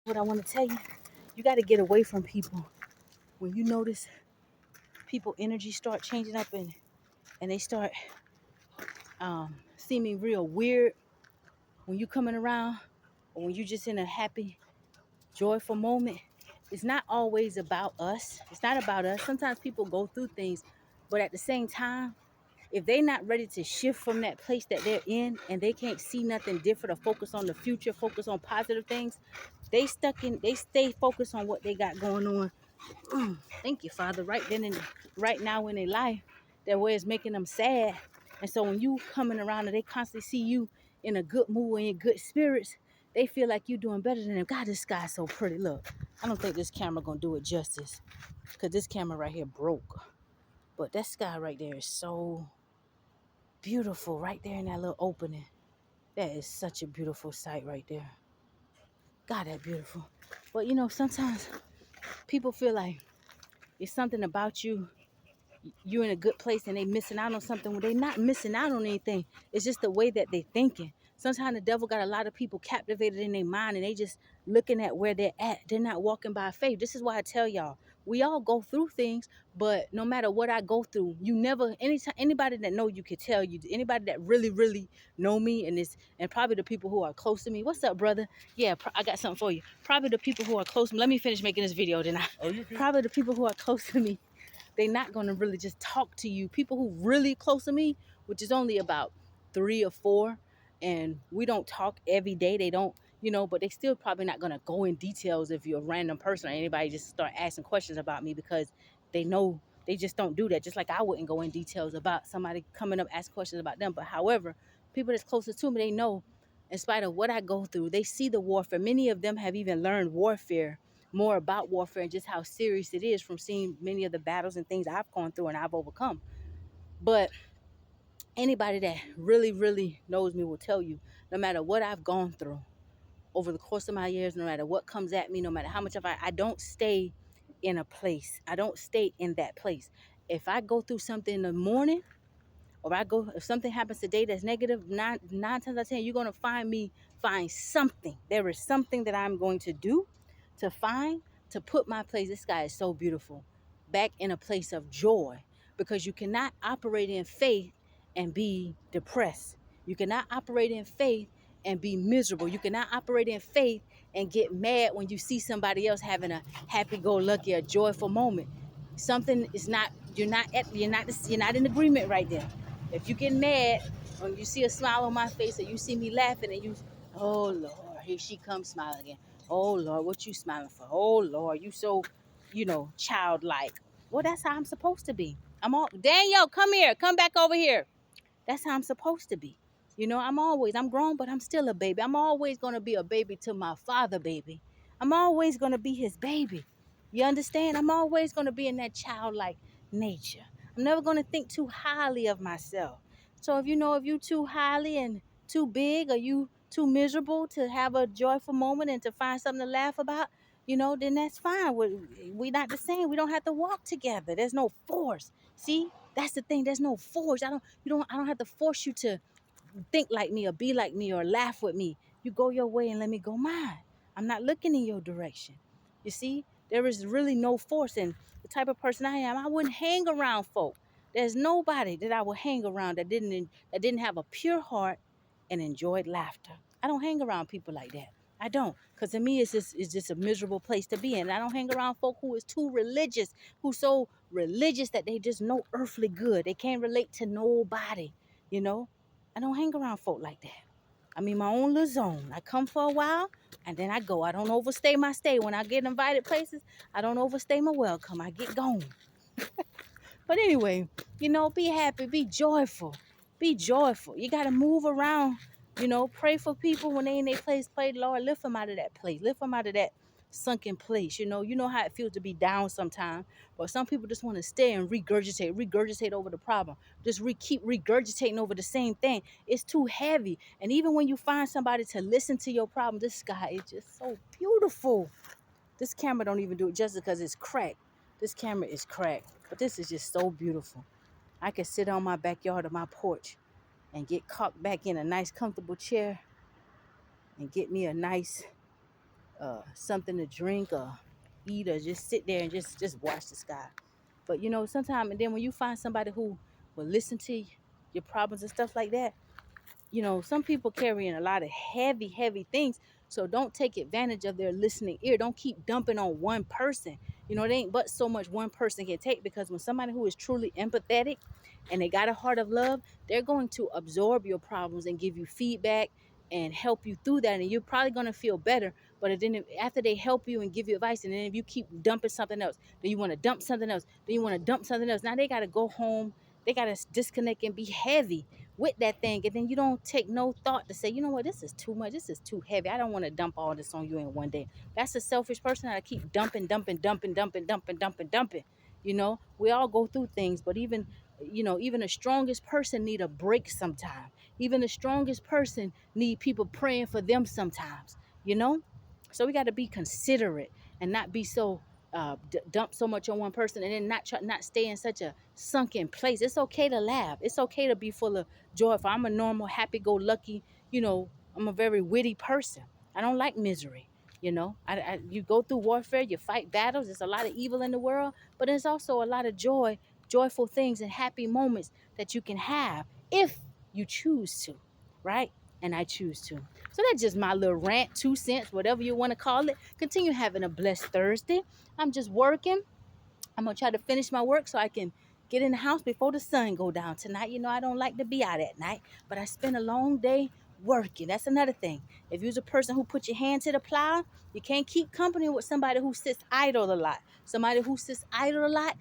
What I want to tell you, you got to get away from people. When you notice people energy start changing up and they start seeming real weird when you coming around, or when you just in a happy, joyful moment, it's not always about us. It's not about us. Sometimes people go through things, but at the same time, if they're not ready to shift from that place that they're in and they can't see nothing different or focus on the future, focus on positive things, they stay focused on what they got going on. Thank you, Father. Right now in their life, that way is making them sad. And so when you coming around and they constantly see you in a good mood and in good spirits, they feel like you doing better than them. God, this sky's so pretty. Look, I don't think this camera gonna do it justice, because this camera right here broke. But that sky right there is so beautiful right there in that little opening. That is such a beautiful sight right there. God, that beautiful. But sometimes people feel like it's something about you. You're in a good place and they missing out on something. When they not missing out on anything, it's just the way that they thinking. Sometimes the devil got a lot of people captivated in their mind and they just looking at where they're at. They're not walking by faith. This is why I tell y'all, we all go through things, but no matter what I go through, you never, anytime, anybody that know you could tell you, anybody that really, really know me, and probably the people who are close to me. What's up, brother? Yeah, I got something for you. Probably the people who are close to me. Let me finish making this video, then probably the people who are close to me, they're not going to really just talk to you. People who really close to me, which is only about 3 or 4, and we don't talk every day. They don't, but they still probably not going to go in details if you're a random person or anybody just start asking questions about me, because they know they just don't do that. Just like I wouldn't go in details about somebody coming up asking questions about them. But however, people that's closest to me, they know in spite of what I go through, they see the warfare. Many of them have even learned warfare, more about warfare and just how serious it is, from seeing many of the battles and things I've gone through and I've overcome. But anybody that really, really knows me will tell you, no matter what I've gone through over the course of my years, no matter what comes at me, no matter how much of I don't stay in a place. I don't stay in that place. If I go through something in the morning, or if something happens today that's negative, nine times out of 10, you're going to find something. There is something that I'm going to do to find, to put my place. This guy is so beautiful. Back in a place of joy, because you cannot operate in faith and be depressed. You cannot operate in faith and be miserable. You cannot operate in faith and get mad when you see somebody else having a happy-go-lucky, a joyful moment. Something is not, you're not in agreement right there. If you get mad when you see a smile on my face, or you see me laughing, and oh Lord, here she comes smiling again. Oh Lord, what you smiling for? Oh Lord, you so, childlike. Well, that's how I'm supposed to be. Daniel, come here, come back over here. That's how I'm supposed to be. I'm grown, but I'm still a baby. I'm always going to be a baby to my father, baby. I'm always going to be his baby. You understand? I'm always going to be in that childlike nature. I'm never going to think too highly of myself. So if you too highly and too big, or you too miserable to have a joyful moment and to find something to laugh about, then that's fine. We're not the same. We don't have to walk together. There's no force. See, that's the thing. There's no force. I don't have to force you to think like me or be like me or laugh with me. You go your way and let me go mine. I'm not looking in your direction. You see, there is really no force. And the type of person I am, I wouldn't hang around folk. There's nobody that I would hang around that didn't have a pure heart and enjoyed laughter. I don't hang around people like that. I don't, because to me it's just a miserable place to be in. And I don't hang around folk who is too religious, who's so religious that they just no earthly good. They can't relate to nobody, you know. I don't hang around folk like that. I'm in my own little zone. I come for a while and then I go. I don't overstay my stay. When I get invited places, I don't overstay my welcome. I get gone. But anyway, be happy, be joyful. Be joyful. You got to move around, pray for people when they in their place. Pray, Lord, lift them out of that place. Lift them out of that sunken place. You know how it feels to be down sometimes. But some people just want to stay and regurgitate over the problem. Just keep regurgitating over the same thing. It's too heavy. And even when you find somebody to listen to your problem, this sky is just so beautiful. This camera don't even do it just because it's cracked. This camera is cracked, but this is just so beautiful. I can sit on my backyard or my porch and get cocked back in a nice comfortable chair and get me a nice something to drink or eat, or just sit there and just watch the sky. But sometimes, and then when you find somebody who will listen to your problems and stuff like that, some people carrying a lot of heavy, heavy things. So don't take advantage of their listening ear. Don't keep dumping on one person. It ain't but so much one person can take, because when somebody who is truly empathetic and they got a heart of love, they're going to absorb your problems and give you feedback and help you through that. And you're probably going to feel better. But then after they help you and give you advice, and then if you keep dumping something else, then you want to dump something else, then you want to dump something else. Now they got to go home. They got to disconnect and be heavy with that thing, and then you don't take no thought to say, you know what, this is too much, this is too heavy, I don't want to dump all this on you in one day. That's a selfish person that keep dumping. We all go through things, but even the strongest person need a break sometime. Even the strongest person need people praying for them sometimes. you know so we got to be considerate and not be so dump so much on one person, and then not stay in such a sunken place. It's okay to laugh. It's okay to be full of joy. If I'm a normal, happy-go-lucky, I'm a very witty person. I don't like misery. You go through warfare, you fight battles. There's a lot of evil in the world, but there's also a lot of joyful things and happy moments that you can have if you choose to, right? And I choose to. So that's just my little rant, 2 cents, whatever you want to call it. Continue having a blessed Thursday. I'm just working. I'm gonna try to finish my work so I can get in the house before the sun go down tonight. I don't like to be out at night, but I spend a long day working. That's another thing. If you're a person who put your hand to the plow, you can't keep company with somebody who sits idle a lot. Somebody who sits idle a lot,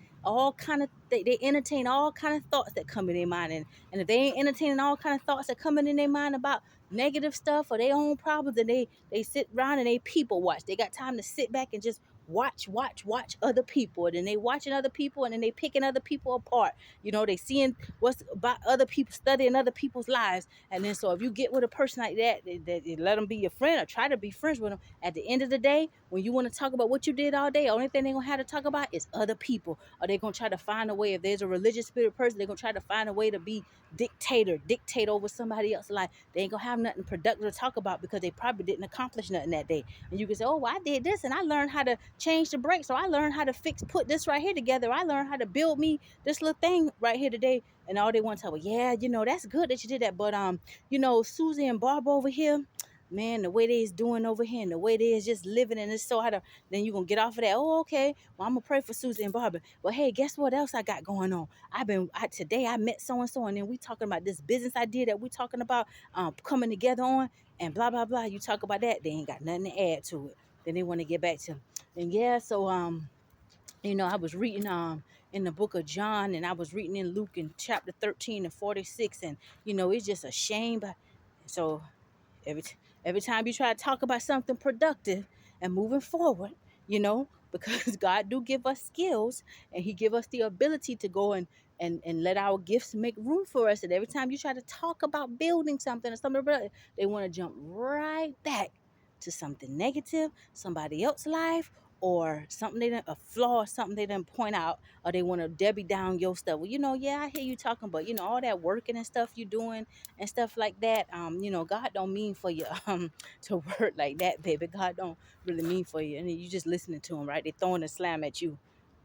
they entertain all kind of thoughts that come in their mind, and if they ain't entertaining all kind of thoughts that coming in their mind about negative stuff or their own problems, then they sit around and they people watch. They got time to sit back and just watch other people, and then they watching other people, and then they picking other people apart. They seeing what's about other people, studying other people's lives. And then, so if you get with a person like that, they let them be your friend or try to be friends with them. At the end of the day, when you want to talk about what you did all day, only thing they're gonna have to talk about is other people. Or they're gonna try to find a way. If there's a religious spirit person, they're gonna try to find a way to be dictate over somebody else's life. They ain't gonna have nothing productive to talk about, because they probably didn't accomplish nothing that day. And you can say, oh, well, I did this, and I learned how to change the brakes, or I learned how to put this right here together, or I learned how to build me this little thing right here today. And all they want to tell me, yeah, that's good that you did that, but Susie and Barbara over here, man, the way they is doing over here, and the way they is just living, and it's so how to, then you gonna get off of that. Oh, okay, well, I'm gonna pray for Susie and Barbara. Well, hey, guess what else I got going on? Today I met so and so, and then we talking about this business idea that we talking about coming together on, and blah blah blah. You talk about that, they ain't got nothing to add to it. Then they want to get back to, and yeah, so I was reading in the book of John, and I was reading in Luke in chapter 13 and 46, and it's just a shame. But so every every time you try to talk about something productive and moving forward, because God do give us skills, and He give us the ability to go and let our gifts make room for us. And every time you try to talk about building something or something, they want to jump right back to something negative, somebody else's life, or something a flaw, or something they didn't point out, or they want to Debbie down your stuff. Well, yeah, I hear you talking, but all that working and stuff you doing and stuff like that, God don't mean for you to work like that, baby. God don't really mean for you, and you just listening to them, right? They throwing a slam at you.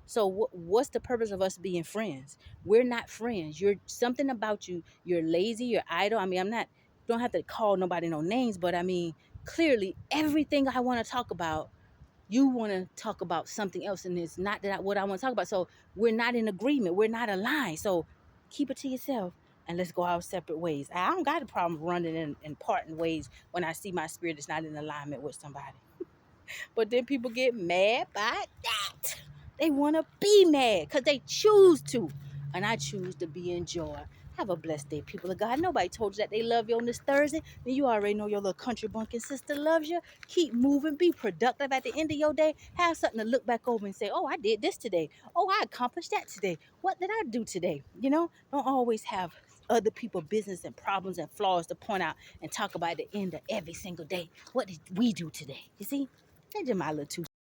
So what's the purpose of us being friends? We're not friends. You're something about you. You're lazy. You're idle. I mean, I'm not. Don't have to call nobody no names, but I mean, clearly everything I want to talk about, you want to talk about something else, and it's not what I want to talk about. So we're not in agreement. We're not aligned. So keep it to yourself, and let's go our separate ways. I don't got a problem running and parting ways when I see my spirit is not in alignment with somebody. But then people get mad by that. They want to be mad because they choose to. And I choose to be in joy. Have a blessed day, people of God. Nobody told you that they love you on this Thursday. Then you already know your little country bunking sister loves you. Keep moving. Be productive at the end of your day. Have something to look back over and say, oh, I did this today. Oh, I accomplished that today. What did I do today? Don't always have other people business and problems and flaws to point out and talk about at the end of every single day. What did we do today? You see? That's just my little two